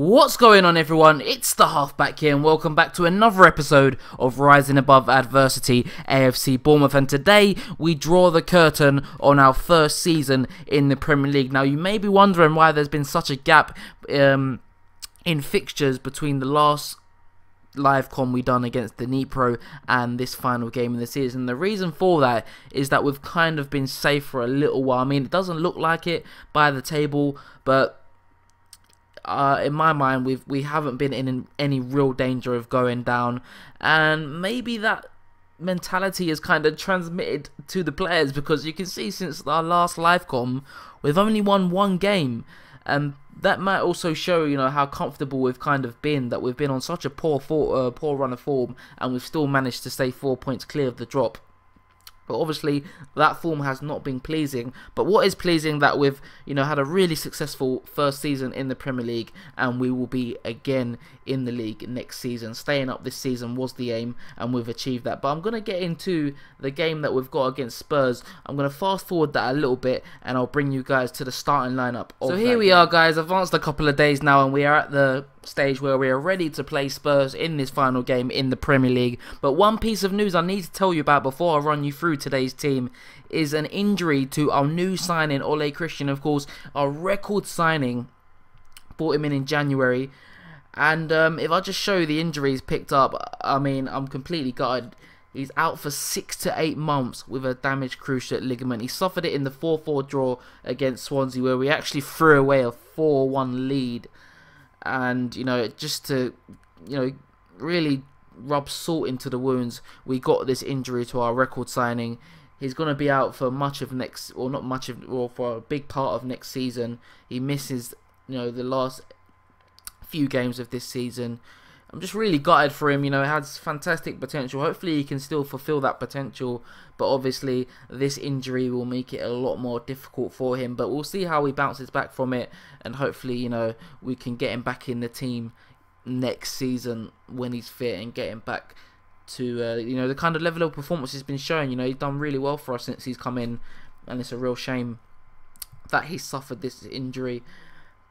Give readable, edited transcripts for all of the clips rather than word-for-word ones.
What's going on, everyone? It's the Halfback here and welcome back to another episode of Rising Above Adversity AFC Bournemouth, and today we draw the curtain on our first season in the Premier League. Now you may be wondering why there's been such a gap in fixtures between the last live com we done against Dnipro and this final game in the season. The reason for that is that we've kind of been safe for a little while. I mean, it doesn't look like it by the table, but in my mind, we haven't been in any real danger of going down, and maybe that mentality is kind of transmitted to the players, because you can see since our last live com we've only won one game, and that might also show, you know, how comfortable we've kind of been, that we've been on such a poor run of form and we've still managed to stay 4 points clear of the drop. But obviously that form has not been pleasing. But what is pleasing, that we've, you know, had a really successful first season in the Premier League, and we will be again in the league next season. Staying up this season was the aim, and we've achieved that. But I'm going to get into the game that we've got against Spurs. I'm going to fast forward that a little bit, and I'll bring you guys to the starting lineup. So here we are, guys. Advanced a couple of days now, and we are at the stage where we are ready to play Spurs in this final game in the Premier League. But one piece of news I need to tell you about before I run you through today's team is an injury to our new signing, Ole Christian. Of course, our record signing, brought him in January, and if I just show you the injuries picked up, I mean, I'm completely gutted. He's out for 6 to 8 months with a damaged cruciate ligament. He suffered it in the 4-4 draw against Swansea, where we actually threw away a 4-1 lead. And, you know, just to, you know, really rub salt into the wounds, we got this injury to our record signing. He's going to be out for much of next, or not much of, or for a big part of next season. He misses, you know, the last few games of this season. I'm just really gutted for him. You know, it has fantastic potential. Hopefully he can still fulfill that potential, but obviously this injury will make it a lot more difficult for him. But we'll see how he bounces back from it, and hopefully, you know, we can get him back in the team next season when he's fit, and get him back to you know, the kind of level of performance he's been showing. You know, he's done really well for us since he's come in, and it's a real shame that he suffered this injury.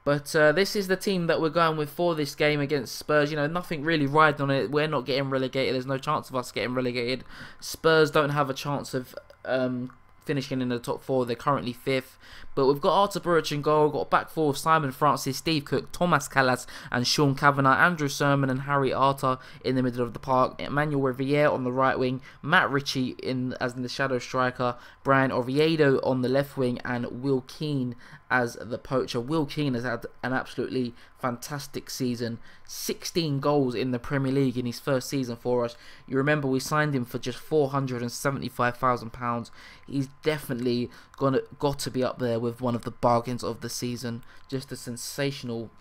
But this is the team that we're going with for this game against Spurs. You know, nothing really riding on it. We're not getting relegated. There's no chance of us getting relegated. Spurs don't have a chance of finishing in the top 4. They're currently 5th. But we've got Artur Buric in goal. We've got back 4 of Simon Francis, Steve Cook, Thomas Callas and Sean Kavanagh, Andrew Sermon and Harry Arter in the middle of the park, Emmanuel Riviere on the right wing, Matt Ritchie as the shadow striker, Brian Oviedo on the left wing, and Will Keane as the poacher. Will Keane has had an absolutely fantastic season. 16 goals in the Premier League in his first season for us. You remember we signed him for just £475,000. He's definitely got to be up there with one of the bargains of the season. Just a sensational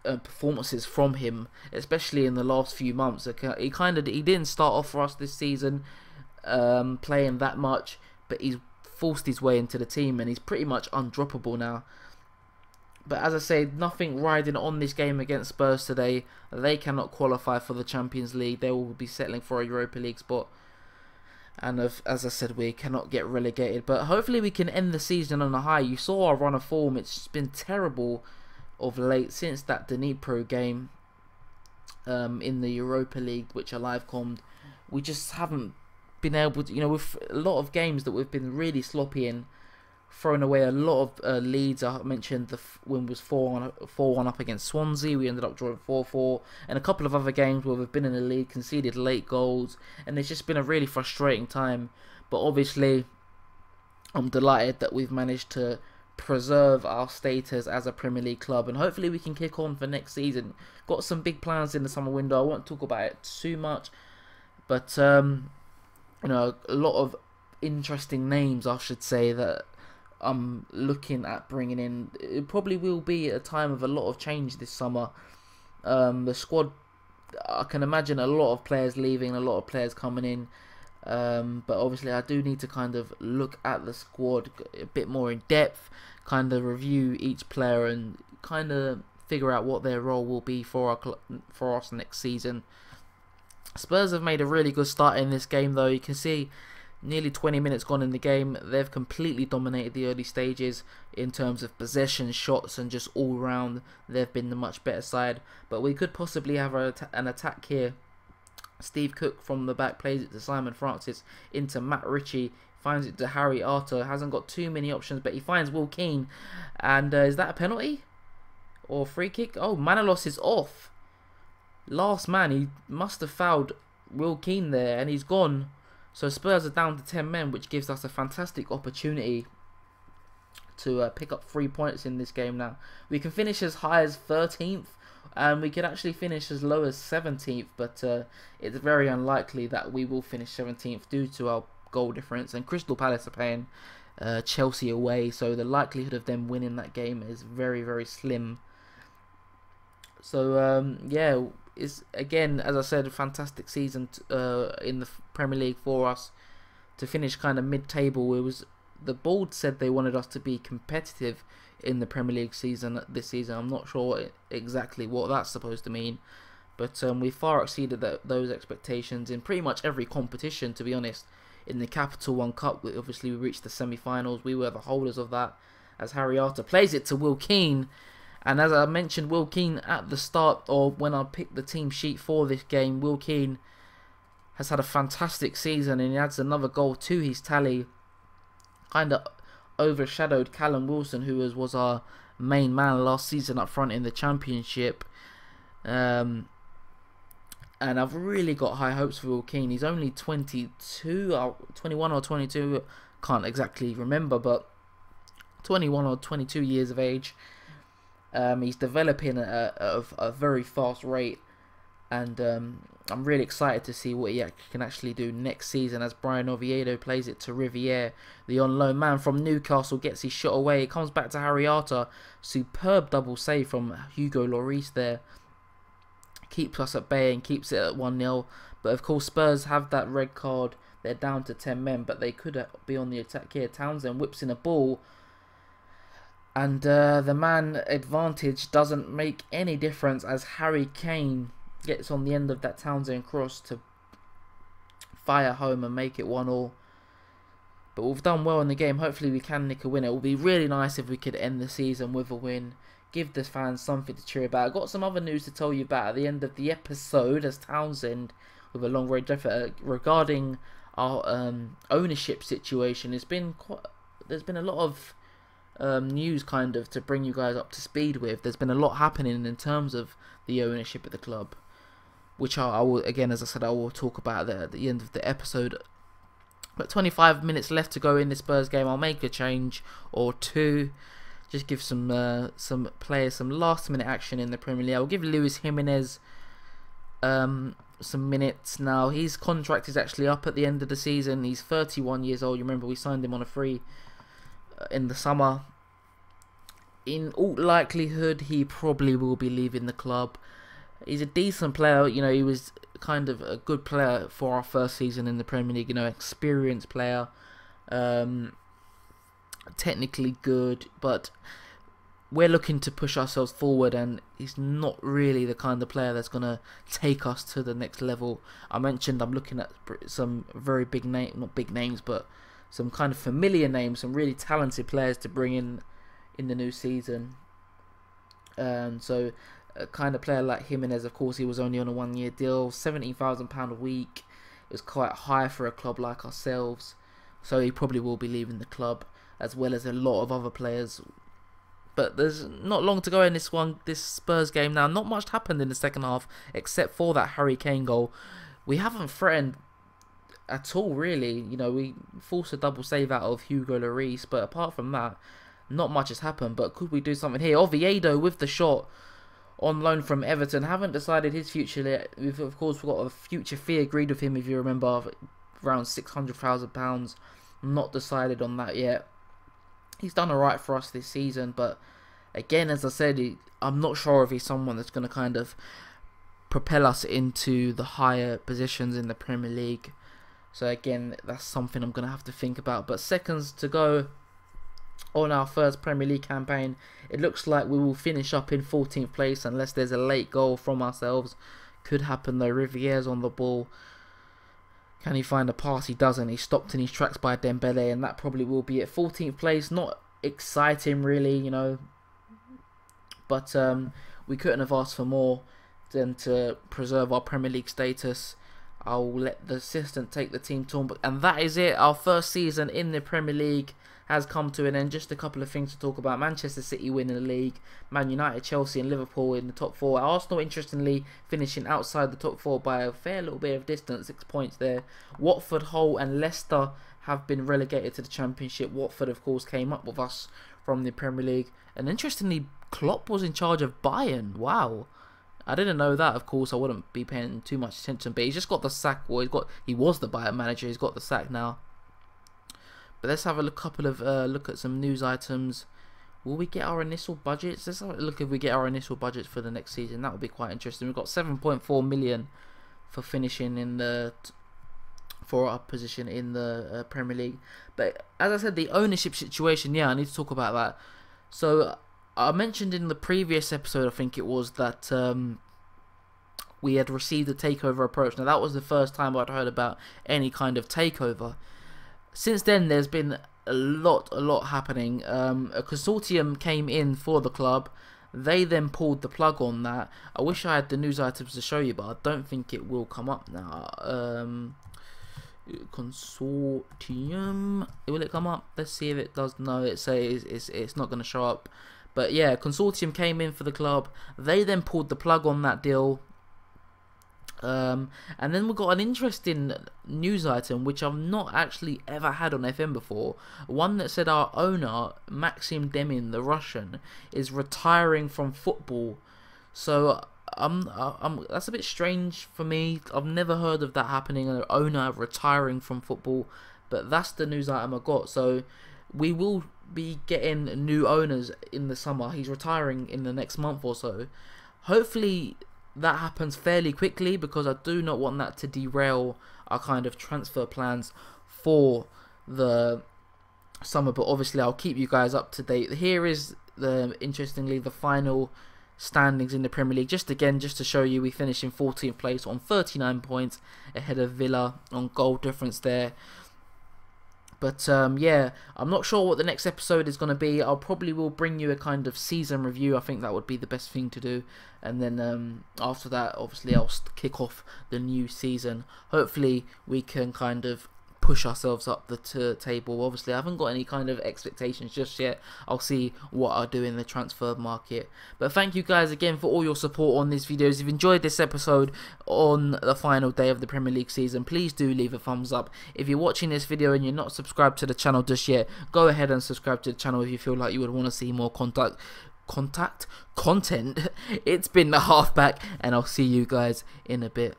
performances from him, especially in the last few months. He didn't start off for us this season playing that much, but he's forced his way into the team, and he's pretty much undroppable now. But as I say, nothing riding on this game against Spurs today. They cannot qualify for the Champions League. They will be settling for a Europa League spot. And as I said, we cannot get relegated. But hopefully we can end the season on a high. You saw our run of form. It's been terrible of late since that Dnipro game in the Europa League, which are live commed. We just haven't been able to, you know, with a lot of games that we've been really sloppy in, throwing away a lot of leads. I mentioned the win was 4-1 up against Swansea. We ended up drawing 4-4, and a couple of other games where we've been in the lead, conceded late goals, and it's just been a really frustrating time. But obviously I'm delighted that we've managed to preserve our status as a Premier League club, and hopefully we can kick on for next season. Got some big plans in the summer window. I won't talk about it too much, but you know, a lot of interesting names, I should say, that I'm looking at bringing in. It probably will be a time of a lot of change this summer. The squad, I can imagine a lot of players leaving, a lot of players coming in. But obviously I do need to kind of look at the squad a bit more in depth, kind of review each player and kind of figure out what their role will be for us next season. Spurs have made a really good start in this game, though. You can see Nearly 20 minutes gone in the game. They've completely dominated the early stages in terms of possession, shots, and just all round. They've been the much better side. But we could possibly have an attack here. Steve Cook from the back plays it to Simon Francis into Matt Ritchie. Finds it to Harry Arter. Hasn't got too many options, but he finds Will Keane. And is that a penalty? Or free kick? Oh, Manolos is off. Last man. He must have fouled Will Keane there, and he's gone. So Spurs are down to 10 men, which gives us a fantastic opportunity to pick up 3 points in this game now. We can finish as high as 13th, and we could actually finish as low as 17th, but it's very unlikely that we will finish 17th due to our goal difference. And Crystal Palace are playing Chelsea away, so the likelihood of them winning that game is very, very slim. So, yeah, it's, again, as I said, a fantastic season in the Premier League for us to finish kind of mid-table. It was, the board said they wanted us to be competitive in the Premier League season this season. I'm not sure exactly what that's supposed to mean, but we far exceeded those expectations in pretty much every competition, to be honest. In the Capital One Cup, obviously we reached the semi-finals. We were the holders of that, as Harry Arter plays it to Will Keane. And as I mentioned, Will Keane at the start, or when I picked the team sheet for this game, Will Keane has had a fantastic season, and he adds another goal to his tally. Kind of overshadowed Callum Wilson, who was our main man last season up front in the Championship. And I've really got high hopes for Will Keane. He's only 22, 21 or 22, can't exactly remember, but 21 or 22 years of age. He's developing at a very fast rate, and I'm really excited to see what he can actually do next season, as Brian Oviedo plays it to Riviere. The on-loan man from Newcastle gets his shot away. It comes back to Harry Arter. Superb double save from Hugo Lloris there. Keeps us at bay and keeps it at 1-0. But of course Spurs have that red card. They're down to 10 men, but they could be on the attack here. Townsend whips in a ball, and the man advantage doesn't make any difference, as Harry Kane gets on the end of that Townsend cross to fire home and make it 1-1. But we've done well in the game. Hopefully we can nick a win. It would be really nice if we could end the season with a win. Give the fans something to cheer about. I've got some other news to tell you about at the end of the episode, as Townsend, with a long range effort, regarding our ownership situation. There's been a lot of news kind of to bring you guys up to speed with. There's been a lot happening in terms of the ownership of the club, which I will, again, as I said, I will talk about at the end of the episode. But 25 minutes left to go in this Spurs game. I'll make a change or two. Just give some players some last minute action in the Premier League. I'll give Luis Jimenez some minutes now. His contract is actually up at the end of the season. He's 31 years old. You remember we signed him on a free in the summer. In all likelihood, he probably will be leaving the club. He's a decent player. You know, he was kind of a good player for our first season in the Premier League. You know, experienced player. Technically good, but we're looking to push ourselves forward, and he's not really the kind of player that's going to take us to the next level. I mentioned I'm looking at some very big not big names, but some kind of familiar names, some really talented players to bring in the new season. So a kind of player like Jimenez, of course, he was only on a 1-year deal, £17,000 a week. It was quite high for a club like ourselves, so he probably will be leaving the club, as well as a lot of other players. But there's not long to go in this Spurs game now. Not much happened in the second half, except for that Harry Kane goal. We haven't threatened at all, really. You know, we forced a double save out of Hugo Lloris, but apart from that, not much has happened. But could we do something here? Oviedo with the shot on loan from Everton. Haven't decided his future yet. We've, of course, got a future fee agreed with him, if you remember, around £600,000. Not decided on that yet. He's done alright for us this season, but again, as I said, I'm not sure if he's someone that's going to kind of propel us into the higher positions in the Premier League. So again, that's something I'm going to have to think about. But seconds to go on our first Premier League campaign. It looks like we will finish up in 14th place unless there's a late goal from ourselves. Could happen though. Riviere's on the ball. Can he find a pass? He doesn't. He's stopped in his tracks by Dembele, and that probably will be it. 14th place, not exciting really, you know, but we couldn't have asked for more than to preserve our Premier League status. I'll let the assistant take the team tour, and that is it. Our first season in the Premier League has come to an end. Just a couple of things to talk about. Manchester City winning the league, Man United, Chelsea and Liverpool in the top 4. Arsenal, interestingly, finishing outside the top 4 by a fair little bit of distance, 6 points there. Watford, Hull and Leicester have been relegated to the Championship. Watford, of course, came up with us from the Premier League. And interestingly, Klopp was in charge of Bayern. Wow. I didn't know that, of course. I wouldn't be paying too much attention. But he's just got the sack. Well, he was the Bayern manager. He's got the sack now. But let's have a look at some news items. Will we get our initial budgets? Let's have a look if we get our initial budgets for the next season. That would be quite interesting. We've got 7.4 million for finishing in the for our position in the Premier League. But as I said, the ownership situation. Yeah, I need to talk about that. So I mentioned in the previous episode, I think it was, that we had received a takeover approach. Now that was the first time I'd heard about any kind of takeover. Since then, there's been a lot happening. A consortium came in for the club. They then pulled the plug on that. I wish I had the news items to show you, but I don't think it will come up now. Consortium. Will it come up? Let's see if it does. No, it says it's not going to show up. But yeah, consortium came in for the club. They then pulled the plug on that deal. And then we got an interesting news item which I've not actually ever had on FM before. One that said our owner, Maxim Demin, the Russian, is retiring from football. So that's a bit strange for me. I've never heard of that happening, an owner retiring from football. But that's the news item I got. So we will be getting new owners in the summer. He's retiring in the next month or so. Hopefully that happens fairly quickly, because I do not want that to derail our kind of transfer plans for the summer. But obviously I'll keep you guys up to date. Here is interestingly the final standings in the Premier League. Just to show you, we finished in 14th place on 39 points, ahead of Villa on goal difference there. But yeah, I'm not sure what the next episode is going to be. I'll probably will bring you a kind of season review. I think that would be the best thing to do. And then after that, obviously, I'll kick off the new season. Hopefully, we can kind of push ourselves up the table. Obviously, I haven't got any kind of expectations just yet. I'll see what I do in the transfer market. But thank you guys again for all your support on these videos. If you've enjoyed this episode on the final day of the Premier League season, please do leave a thumbs up. If you're watching this video and you're not subscribed to the channel just yet, go ahead and subscribe to the channel if you feel like you would want to see more content. It's been the Halfback, and I'll see you guys in a bit.